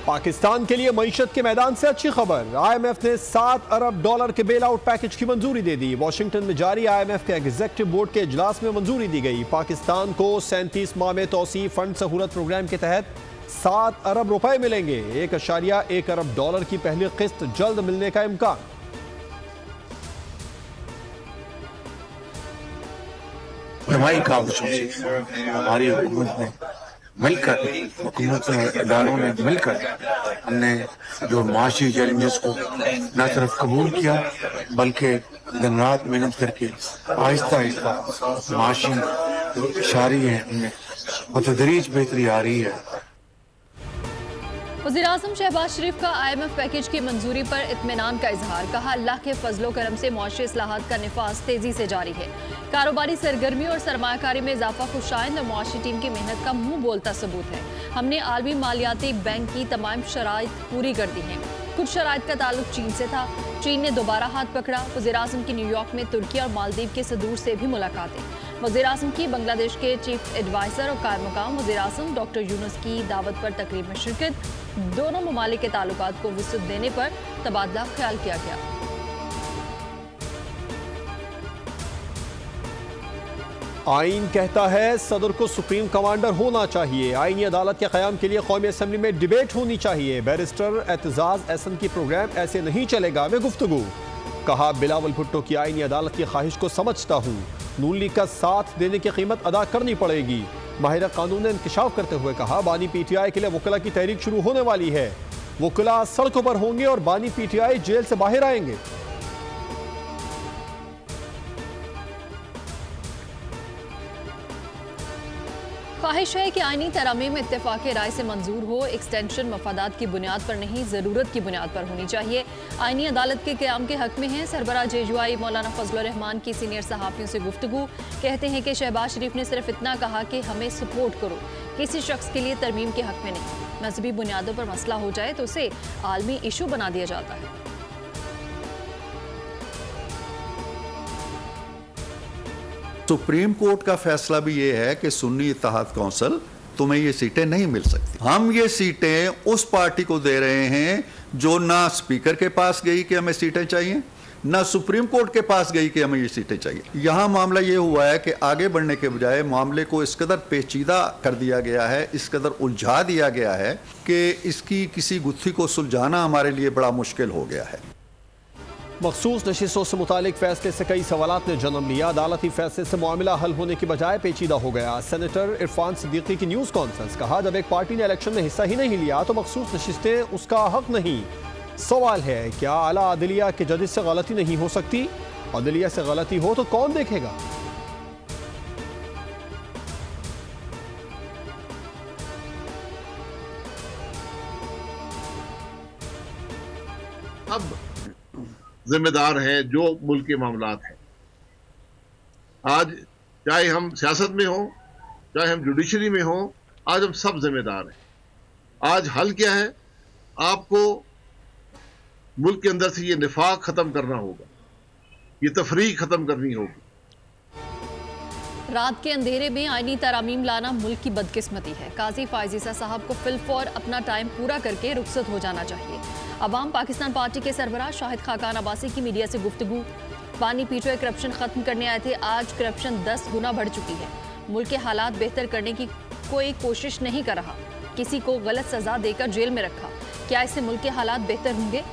पाकिस्तान के लिए मईशत के मैदान से अच्छी खबर। IMF ने $7 अरब के बेल आउट पैकेज की मंजूरी दे दी। वॉशिंगटन में जारी IMF के एग्जीक्यूटिव बोर्ड के इजलास में मंजूरी दी गई। पाकिस्तान को 37 माह में तौसी फंड सहूलत प्रोग्राम के तहत $7 अरब मिलेंगे। $1.1 अरब की पहली किस्त जल्द मिलने का इम्कान। हमारी हुकूमत ने मिलकर, हुकूमत इदारों ने मिलकर हमने जो माशी चैलेंजेस को न सिर्फ कबूल किया बल्कि दिन रात मेहनत करके आहिस्ता आहिस्ता माशी जो इशारी है उनमें बतदरीज बेहतरी आ रही है। वज़ीर-ए-आज़म शहबाज शरीफ का IMF पैकेज की मंजूरी पर इत्मीनान का इजहार। कहा, अल्लाह के फजलो करम से मुआशी इस्लाहात का निफाज तेजी से जारी है। कारोबारी सरगर्मी और सरमायाकारी में इजाफा खुशाइंद और मुआशी टीम की मेहनत का मुंह बोलता सबूत है। हमने आलमी मालियाती बैंक की तमाम शराइत पूरी कर दी हैं। कुछ शराइत का ताल्लुक चीन से था, चीन ने दोबारा हाथ पकड़ा। वज़ीर-ए-आज़म की न्यूयॉर्क में तुर्की और मालदीव के सदूर से भी मुलाकातें। वज़ीर-ए-आज़म की बांग्लादेश के चीफ एडवाइज़र और क़ायम-मक़ाम वज़ीर-ए-आज़म डॉक्टर यूनुस की दावत पर तकरीब में शिरकत। दोनों ममालिक के ताल्लुकात को वुसअत देने पर तबादला ख्याल किया गया। आईन कहता है सदर को सुप्रीम कमांडर होना चाहिए। आईनी अदालत के क़याम के लिए कौमी असम्बली में डिबेट होनी चाहिए। बैरिस्टर एतजाज एहसन की प्रोग्राम ऐसे नहीं चलेगा में गुफ्तगू। कहा, बिलावल भुट्टो की आईनी अदालत की ख्वाहिश को समझता हूँ। नून लीग का साथ देने की कीमत अदा करनी पड़ेगी। माहिर कानून ने इंकशाफ करते हुए कहा, बानी PTI के लिए वकला की तहरीक शुरू होने वाली है। वकला सड़कों पर होंगे और बानी PTI जेल से बाहर आएंगे। ख्वाहिश है कि आईनी तरामीम इत्तेफाक राय से मंजूर हो। एक्सटेंशन मफादात की बुनियाद पर नहीं, ज़रूरत की बुनियाद पर होनी चाहिए। आईनी अदालत के क़याम के हक में है। सरबराह JUI मौलाना फजलुर रहमान की सीनियर सहाफ़ियों से गुफ्तगू। कहते हैं कि शहबाज शरीफ ने सिर्फ इतना कहा कि हमें सपोर्ट करो, किसी शख्स के लिए तरमीम के हक में नहीं। मजहबी बुनियादों पर मसला हो जाए तो उसे आलमी इशू बना दिया जाता है। सुप्रीम कोर्ट का फैसला भी ये है कि सुन्नी इत्तेहाद कौंसिल तुम्हें ये सीटें नहीं मिल सकती। हम ये सीटें उस पार्टी को दे रहे हैं जो ना स्पीकर के पास गई कि हमें सीटें चाहिए, ना सुप्रीम कोर्ट के पास गई कि हमें ये सीटें चाहिए। यहाँ मामला ये हुआ है कि आगे बढ़ने के बजाय मामले को इस कदर पेचीदा कर दिया गया है, इस कदर उलझा दिया गया है कि इसकी किसी गुत्थी को सुलझाना हमारे लिए बड़ा मुश्किल हो गया है। मखसूस नशिस्तों से मुतालिक फैसले से कई सवालात ने जन्म लिया। अदालती फैसले से मामला हल होने की बजाय पेचीदा हो गया। सेनेटर इरफान सिद्दीकी की न्यूज़ कॉन्फ्रेंस। कहा, जब एक पार्टी ने इलेक्शन में हिस्सा ही नहीं लिया तो मखसूस नशिस्तें उसका हक नहीं। सवाल है, क्या आला अदलिया के जजेस से गलती नहीं हो सकती? अदलिया से गलती हो तो कौन देखेगा? अब जिम्मेदार है जो मुल्क के मामलात हैं। आज चाहे हम सियासत में हो, चाहे हम जुडिशरी में हो, आज हम सब जिम्मेदार हैं। आज हल क्या है? आपको मुल्क के अंदर से ये निफाक खत्म करना होगा, ये तफरीक खत्म करनी होगी। रात के अंधेरे में आईनी तरामीम लाना मुल्क की बदकिस्मती है। काजी फायजीसा साहब को फिलफौर अपना टाइम पूरा करके रुखसत हो जाना चाहिए। अवाम पाकिस्तान पार्टी के सरबराह शाहिद खाकान अब्बासी की मीडिया से गुफ्तगू। बानी PTI करप्शन खत्म करने आए थे, आज करप्शन 10 गुना बढ़ चुकी है। मुल्क के हालात बेहतर करने की कोई कोशिश नहीं कर रहा। किसी को गलत सजा देकर जेल में रखा, क्या इससे मुल्क के हालात बेहतर होंगे?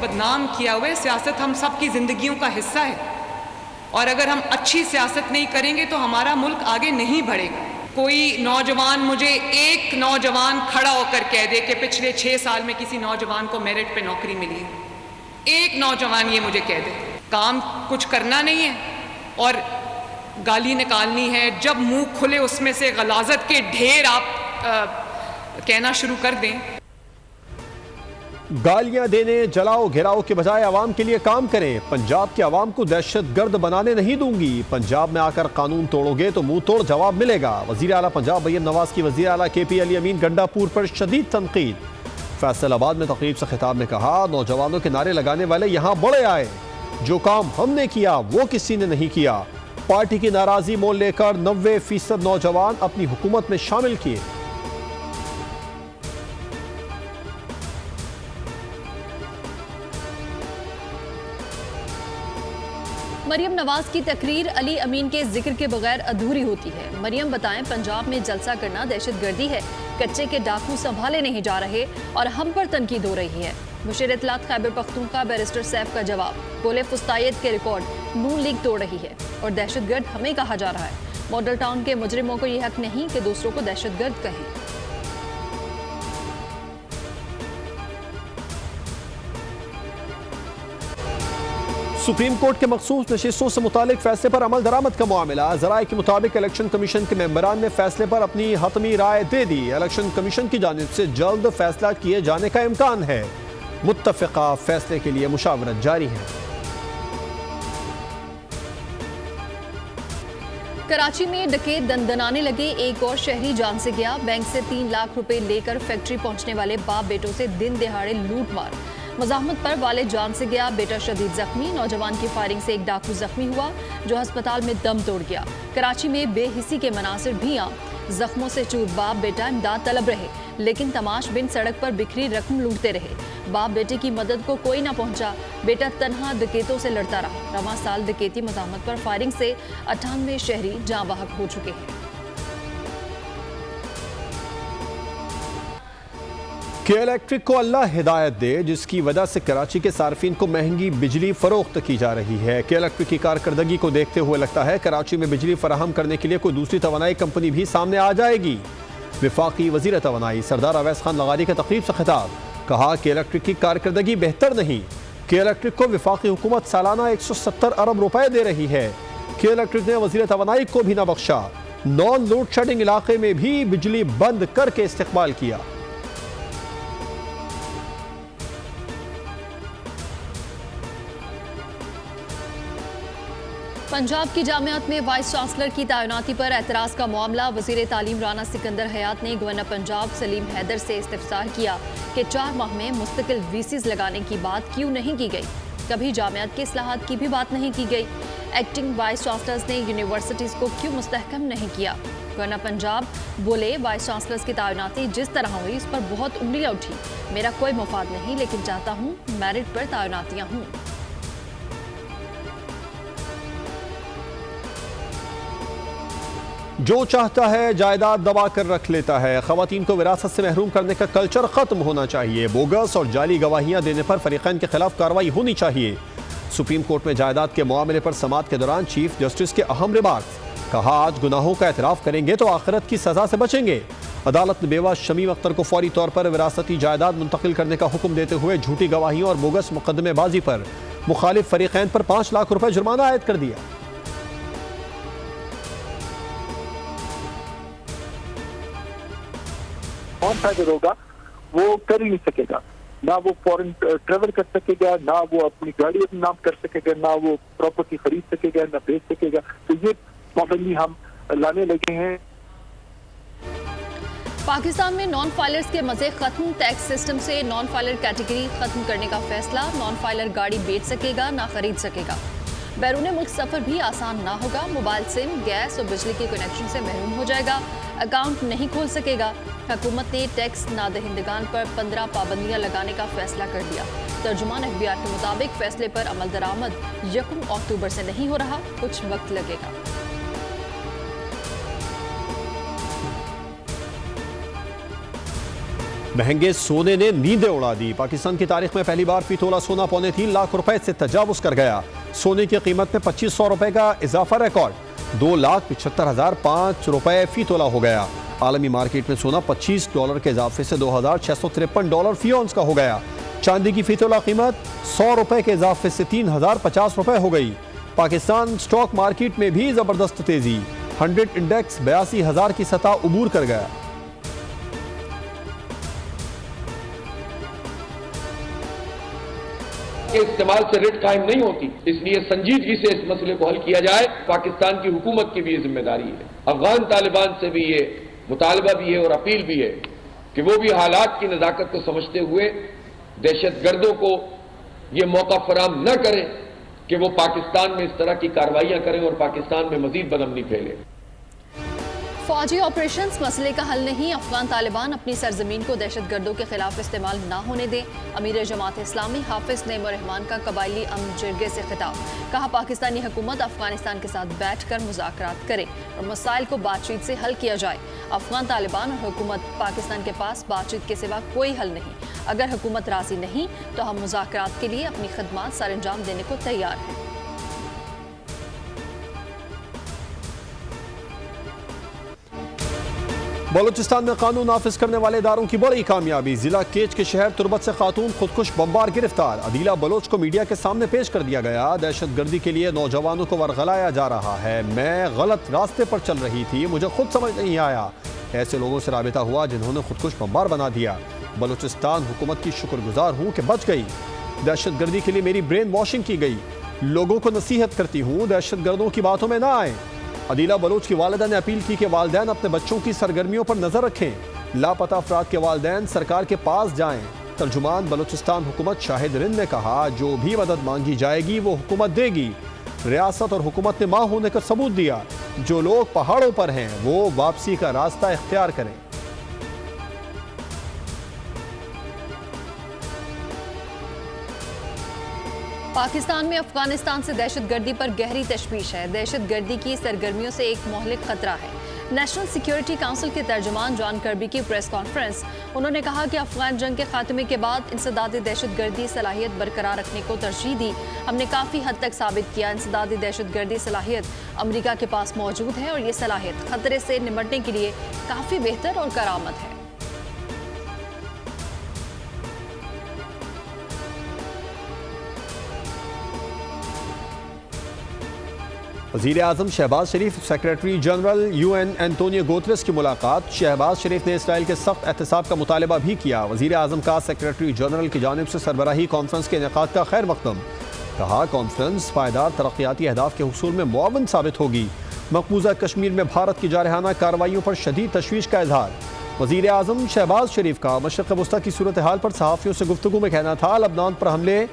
बदनाम किया हुआ है। सियासत हम सब की जिंदगियों का हिस्सा है और अगर हम अच्छी सियासत नहीं करेंगे तो हमारा मुल्क आगे नहीं बढ़ेगा। कोई नौजवान, मुझे एक नौजवान खड़ा होकर कह दे कि पिछले 6 साल में किसी नौजवान को मेरिट पे नौकरी मिली है, एक नौजवान ये मुझे कह दे। काम कुछ करना नहीं है और गाली निकालनी है। जब मुंह खुले उसमें से गलाजत के ढेर आप कहना शुरू कर दें। गालियां देने, जलाओ घिराओ के बजाय आवाम के लिए काम करें। पंजाब के आवाम को दहशतगर्द बनाने नहीं दूंगी। पंजाब में आकर कानून तोड़ोगे तो मुंह तोड़ जवाब मिलेगा। वजीर आला पंजाब मरियम नवाज की वजीर आला KP अली अमीन गंडापुर पर शदीद तनकीद। फैसलाबाद में तकरीब से खिताब में कहा, नौजवानों के नारे लगाने वाले यहाँ बड़े आए, जो काम हमने किया वो किसी ने नहीं किया। पार्टी की नाराजगी मोल लेकर 90% नौजवान अपनी हुकूमत में शामिल किए। मरियम नवाज की तकरीर अली अमीन के जिक्र के बगैर अधूरी होती है। मरियम बताएं, पंजाब में जलसा करना दहशतगर्दी है, कच्चे के डाकू संभाले नहीं जा रहे और हम पर तनकीद हो रही है। मुशीर इत्तलात खैबर पख्तूनख्वा बैरिस्टर सैफ का जवाब, बोले फुस्तायत के रिकॉर्ड नून लीग तोड़ रही है और दहशतगर्द हमें कहा जा रहा है। मॉडल टाउन के मुजरिमों को यह हक नहीं कि दूसरों को दहशतगर्द कहें। सुप्रीम कोर्ट के मखसूस नशिस्तों से मुतालिक फैसले पर अमल दरामद का मामला। जराये के मुताबिक इलेक्शन कमीशन के मेंबरान ने फैसले पर अपनी हतमी राय दे दी। इलेक्शन कमीशन की जानिब से जल्द फैसला किए जाने का इम्कान है। मुत्तफ़िका फैसले के लिए मुशावरत जारी है। कराची में डकैत दंदनाने लगे, एक और शहरी जान से गया। बैंक से 3 लाख रुपए लेकर फैक्ट्री पहुंचने वाले बाप बेटों से दिन दिहाड़े लूट मार। मज़ाहमत पर वालिद जान से गया, बेटा शदीद जख्मी। नौजवान की फायरिंग से एक डाकू जख्मी हुआ जो अस्पताल में दम तोड़ गया। कराची में बेहिसी के मनासिर भी आम, जख्मों से चूर बाप बेटा इमदाद तलब रहे, लेकिन तमाश बिन सड़क पर बिखरी रकम लूटते रहे। बाप बेटे की मदद को कोई ना पहुंचा, बेटा तन्हा डकैतों से लड़ता रहा। रवां साल डकैती मज़ाहमत पर फायरिंग से 98 शहरी जाँ बहक हो चुके हैं। के इलेक्ट्रिक को अल्लाह हिदायत दे, जिसकी वजह से कराची के सार्फिन को महंगी बिजली फरोख्त की जा रही है। के इलेक्ट्रिक की कारकर्दगी को देखते हुए लगता है कराची में बिजली फराहम करने के लिए कोई दूसरी तवानाई कंपनी भी सामने आ जाएगी। वफाकी वजीर तवानाई सरदार अवैस खान लगारी के तकरीब से खिताब, कहा कि इलेक्ट्रिक की कारकर्दगी बेहतर नहीं। के इलेक्ट्रिक को वफाकी हुकूमत सालाना 170 अरब रुपए दे रही है। के इलेक्ट्रिक ने वजीर तवानाई को भी न बख्शा, नॉन लोड शेडिंग इलाके में भी बिजली बंद करके इस्तेमाल किया। पंजाब की जामियात में वाइस चांसलर की तैनाती पर एतराज़ का मामला। वज़ीर तालीम राना सिकंदर हयात ने गवर्नर पंजाब सलीम हैदर से इस्तिफ़सार किया कि 4 माह में मुस्तकिल वीसीज़ लगाने की बात क्यों नहीं की गई। कभी जामियात के इस्लाहात की भी बात नहीं की गई। एक्टिंग वाइस चांसलर्स ने यूनिवर्सिटीज़ को क्यों मुस्तहकम नहीं किया। गवर्नर पंजाब बोले, वाइस चांसलर्स की तैनाती जिस तरह हुई उस पर बहुत उंगलियाँ उठी। मेरा कोई मफाद नहीं, लेकिन चाहता हूँ मेरिट पर तैनातियाँ हों। जो चाहता है जायदाद दबा कर रख लेता है। ख़वातीन को विरासत से महरूम करने का कल्चर ख़त्म होना चाहिए। बोगस और जाली गवाहियाँ देने पर फरीक़ैन के खिलाफ कार्रवाई होनी चाहिए। सुप्रीम कोर्ट में जायदाद के मामले पर समाअत के दौरान चीफ जस्टिस के अहम रिमार्क्स, कहा आज गुनाहों का एतराफ़ करेंगे तो आखिरत की सज़ा से बचेंगे। अदालत ने बेवा शमीम अख्तर को फौरी तौर पर विरासती जायदाद मुंतकिल करने का हुक्म देते हुए झूठी गवाहियों और बोगस मुकदमेबाजी पर मुखालिफ फरीक़ैन पर 5 लाख रुपए जुर्माना आयद कर दिया। कौन सा जो होगा वो कर ही नहीं सकेगा, ना वो फॉरेन ट्रेवल कर सकेगा, ना वो अपनी गाड़ी अपने नाम कर सकेगा, ना वो प्रॉपर्टी खरीद सकेगा, ना बेच सकेगा। तो ये पाबंदी हम लाने लगे हैं। पाकिस्तान में नॉन फाइलर्स के मजे खत्म। टैक्स सिस्टम से नॉन फाइलर कैटेगरी खत्म करने का फैसला। नॉन फाइलर गाड़ी बेच सकेगा, ना खरीद सकेगा। बैरून मुल्क सफर भी आसान ना होगा। मोबाइल सिम, गैस और बिजली के कनेक्शन से महरूम हो जाएगा। अकाउंट नहीं खोल सकेगा। हुकूमत ने टैक्स नादहिंदगान पर 15 पाबंदियां लगाने का फैसला कर दिया। तर्जुमान FBI के मुताबिक फैसले पर अमल दरामद 1 अक्टूबर से नहीं हो रहा, कुछ वक्त लगेगा। महंगे सोने ने नींदें उड़ा दी। पाकिस्तान की तारीख में पहली बार फी तोला सोना 3.25 लाख रुपए से तजावुज कर गया। सोने की कीमत में 2500 रुपए का इजाफा रिकॉर्ड, 2,75,005 रुपए फी तोला हो गया। आलमी मार्केट में सोना $25 के इजाफे से $2,653 फी औंस का हो गया। चांदी की फी तोला कीमत 100 रुपए के इजाफे से 3,050 रुपए हो गई। पाकिस्तान स्टॉक मार्केट में भी जबरदस्त तेजी, 100 इंडेक्स 82,000 की सतह उबूर कर गया। के इस्तेमाल से रेट कायम नहीं होती, इसलिए संजीदगी से इस मसले को हल किया जाए। पाकिस्तान की हुकूमत की भी ये जिम्मेदारी है। अफगान तालिबान से भी ये मुतालबा भी है और अपील भी है कि वो भी हालात की नज़ाकत को समझते हुए दहशतगर्दों को ये मौका फराहम न करें कि वो पाकिस्तान में इस तरह की कार्रवाइयां करें और पाकिस्तान में मजीद बदअमनी फैले। फौजी ऑपरेशंस मसले का हल नहीं, अफगान तालिबान अपनी सरजमीन को दहशतगर्दों के खिलाफ इस्तेमाल ना होने दें। अमीर जमात इस्लामी हाफिज नईम रहमान का कबायली अमन जिरगे से खिताब, कहा पाकिस्तानी हुकूमत अफगानिस्तान के साथ बैठ कर मुज़ाकरात करे और मसाइल को बातचीत से हल किया जाए। अफगान तालिबान और हुकूमत पाकिस्तान के पास बातचीत के सिवा कोई हल नहीं। अगर हुकूमत राजी नहीं तो हम मुज़ाकरात के लिए अपनी खदमात सर अंजाम देने को तैयार हैं। बलूचिस्तान में कानून नाफिज करने वाले इदारों की बड़ी कामयाबी, जिला केच के शहर तुरबत से खातून खुदकुश बमबार गिरफ्तार। अदीला बलोच को मीडिया के सामने पेश कर दिया गया। दहशतगर्दी के लिए नौजवानों को वरगलाया जा रहा है। मैं गलत रास्ते पर चल रही थी, मुझे खुद समझ नहीं आया। ऐसे लोगों से राबिता हुआ जिन्होंने खुदकुश बमबार बना दिया। बलूचिस्तान हुकूमत की शुक्रगुजार हूँ कि बच गई। दहशतगर्दी के लिए मेरी ब्रेन वॉशिंग की गई। लोगों को नसीहत करती हूँ दहशतगर्दों की बातों में ना आए। अदीला बलोच की वालिदा ने अपील की कि वालिदैन अपने बच्चों की सरगर्मियों पर नजर रखें। लापता अफराद के वालिदैन सरकार के पास जाएं। तर्जुमान बलूचिस्तान हुकूमत शाहिद रिंद ने कहा, जो भी मदद मांगी जाएगी वो हुकूमत देगी। रियासत और हुकूमत ने मां होने का सबूत दिया। जो लोग पहाड़ों पर हैं वो वापसी का रास्ता इख्तियार करें। पाकिस्तान में अफगानिस्तान से दहशतगर्दी पर गहरी तशवीश है। दहशतगर्दी की सरगर्मियों से एक मोहलिक खतरा है। नेशनल सिक्योरिटी काउंसिल के तर्जुमान जॉन कर्बी की प्रेस कॉन्फ्रेंस, उन्होंने कहा कि अफगान जंग के खात्मे के बाद इंसदादी दहशतगर्दी सलाहियत बरकरार रखने को तरजीह दी। हमने काफ़ी हद तक साबित किया इंसदादी दहशतगर्दी सलाहियत अमेरिका के पास मौजूद है और ये सलाहियत खतरे से निपटने के लिए काफ़ी बेहतर और करामत है। वज़ीर आज़म Shehbaz Sharif secretary general UN Antonio Guterres की मुलाकात। शहबाज शरीफ ने इसराइल के सख्त एहतसाब का मुतालबा भी किया। वज़ीर आज़म का सेक्रेटरी जनरल की जानिब से सरबराही कॉन्फ्रेंस के इनेकाद का खैर मकदम। कहा कॉन्फ्रेंस पायदार तरक्याती अहदाफ के हुसूल में मुआवन साबित होगी। मकबूजा कश्मीर में भारत की जारहाना कार्रवाइयों पर शदीद तशवीश का इजहार। वज़ीर आज़म शहबाज शरीफ का मशरिक़ वस्ता की सूरत हाल पर सहाफ़ियों से गुफ्तगू में कहना था, लबनान पर हमले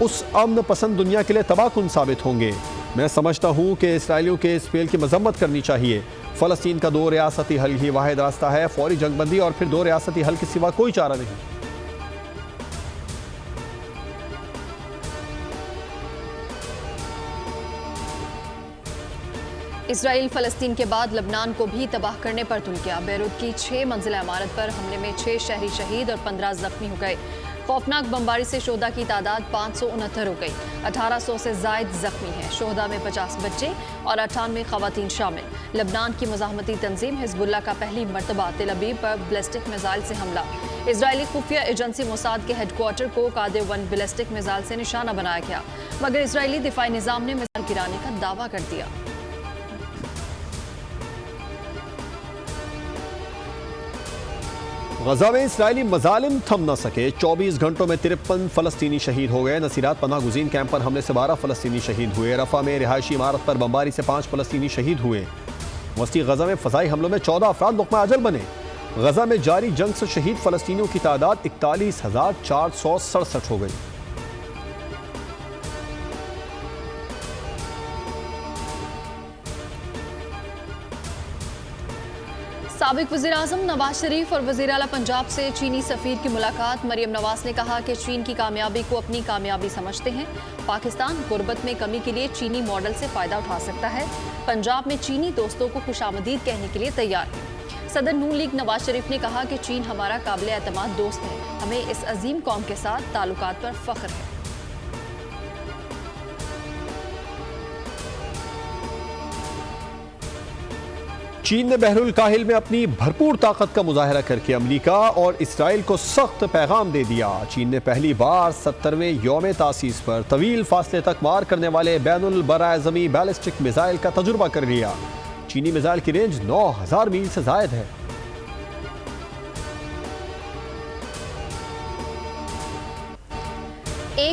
उस अमन पसंद दुनिया के लिए तबाहकुन साबित होंगे। मैं समझता हूँ कि इसराइलियों के इस फेल की मजम्मत करनी चाहिए। फ़लस्तीन का 2 रियासती हल ही वाहिद रास्ता है। फौरी जंगबंदी और फिर 2 रियासती हल के सिवा कोई चारा नहीं। इसराइल फ़लस्तीन के बाद लबनान को भी तबाह करने पर तुल गया। बैरूत की 6 मंजिला इमारत पर हमले में 6 शहरी शहीद और 15 जख्मी हो गए। खौफनाक बमबारी से शोहदा की तादाद 569 हो गई। 1800 से जायद जख्मी हैं। शोहदा में 50 बच्चे और 98 खवातीन शामिल। लबनान की मुजाहमती तंजीम हिजबुल्लाह का पहली मरतबा तेल अवीव पर बैलिस्टिक मिसाइल से हमला। इजरायली खुफिया एजेंसी मोसाद के हेडक्वार्टर को कादिर-1 बैलिस्टिक मिसाइल से निशाना बनाया गया, मगर इजरायली दिफाई निज़ाम ने मिसाइल गिराने का दावा कर दिया। गजा में इसराइली मजालिम थम न सके। 24 घंटों में 53 फ़लस्तीनी शहीद हो गए। नसीरात पनाह गुज़ीन कैंप पर हमले से 12 फ़लस्तीनी शहीद हुए। रफ़ा में रिहायशी इमारत पर बमबारी से 5 फ़लस्तीनी शहीद हुए। वस्ती गजा में फ़ज़ाई हमलों में 14 अफराद लुक़मा अजल बने। गजा में जारी जंग से शहीद फ़लस्तीनियों की तादाद 41,467 हो गई। साबिक वज़ीर आज़म नवाज शरीफ और वज़ीर आला पंजाब से चीनी सफ़ीर की मुलाकात। मरियम नवाज ने कहा कि चीन की कामयाबी को अपनी कामयाबी समझते हैं। पाकिस्तान गुर्बत में कमी के लिए चीनी मॉडल से फ़ायदा उठा सकता है। पंजाब में चीनी दोस्तों को खुशामदीद कहने के लिए तैयार है। सदर नून लीग नवाज शरीफ ने कहा कि चीन हमारा काबिल एतमाद दोस्त है। हमें इस अजीम कौम के साथ ताल्लुकात पर फ़ख्र है। चीन ने बहरुल काहिल में अपनी भरपूर ताकत का मुजाहरा करके अमेरिका और इसराइल को सख्त पैगाम दे दिया। चीन ने पहली बार 70वें यौम तासीस पर तवील फासले तक मार करने वाले बैनुल बराज़मी बैलिस्टिक मिसाइल का तजुर्बा कर लिया। चीनी मिसाइल की रेंज 9000 मील से जायद है।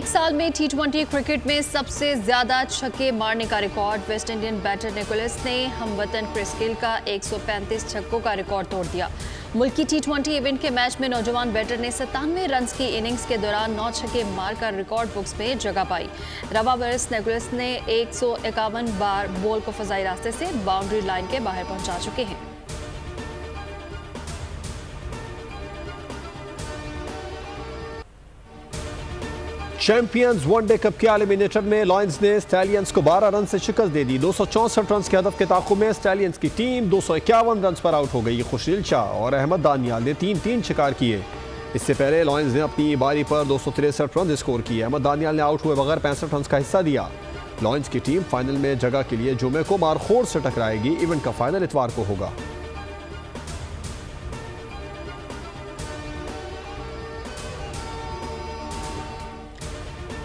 एक साल में T20 क्रिकेट में सबसे ज्यादा छक्के मारने का record West Indian batter Nicholas ने हमवतन क्रिस गेल का 135 छक्कों का रिकॉर्ड तोड़ दिया। मुल्की T20 इवेंट के मैच में नौजवान बैटर ने 97 रन की इनिंग्स के दौरान 9 छक्के मारकर रिकॉर्ड बुक्स में जगह पाई। रवा बरस निकोलस ने 151 बार बॉल को फजाई रास्ते से बाउंड्री लाइन के बाहर पहुंचा चुके हैं। चैंपियंस वनडे कप के एलिमिनेटर में लॉयंस ने स्टैलियंस को 12 रन से शिकस्त दे दी। 264 रन के हदफ के ताक़ुब में स्टैलियंस की टीम 251 रन पर आउट हो गई। खुशदिल शाह और अहमद दानियाल ने 3-3 शिकार किए। इससे पहले लॉयंस ने अपनी बारी पर 263 रन स्कोर किए। अहमद दानियाल ने आउट हुए बगैर 65 रन का हिस्सा दिया। लॉयंस की टीम फाइनल में जगह के लिए जुमे को मारखोर से टकराएगी। इवेंट का फाइनल इतवार को होगा।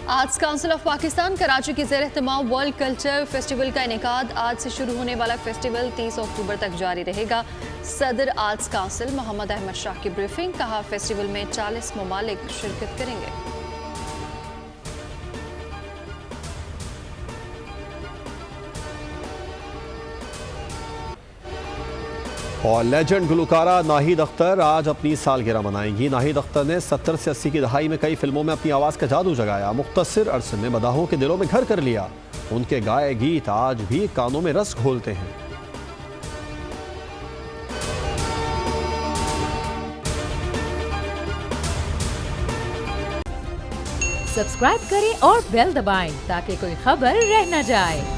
Arts council of Pakistan Karachi के ज़ेर एहतमाम वर्ल्ड कल्चर फेस्टिवल का इनेकाद। आज से शुरू होने वाला फेस्टिवल 30 अक्टूबर तक जारी रहेगा। सदर आर्ट्स काउंसिल मोहम्मद अहमद शाह की ब्रीफिंग। कहा फेस्टिवल में 40 ममालिक शिरकत करेंगे। और लेजेंड गुलकारा नाहिद अख्तर आज अपनी सालगिरह मनाएंगी। नाहिद अख्तर ने 70 से 80 की दहाई में कई फिल्मों में अपनी आवाज़ का जादू जगाया। मुख्तसर अरसे में मदाहों के दिलों में घर कर लिया। उनके गाए गीत आज भी कानों में रस घोलते हैं। सब्सक्राइब करें और बेल दबाएं ताकि कोई खबर रह न जाए।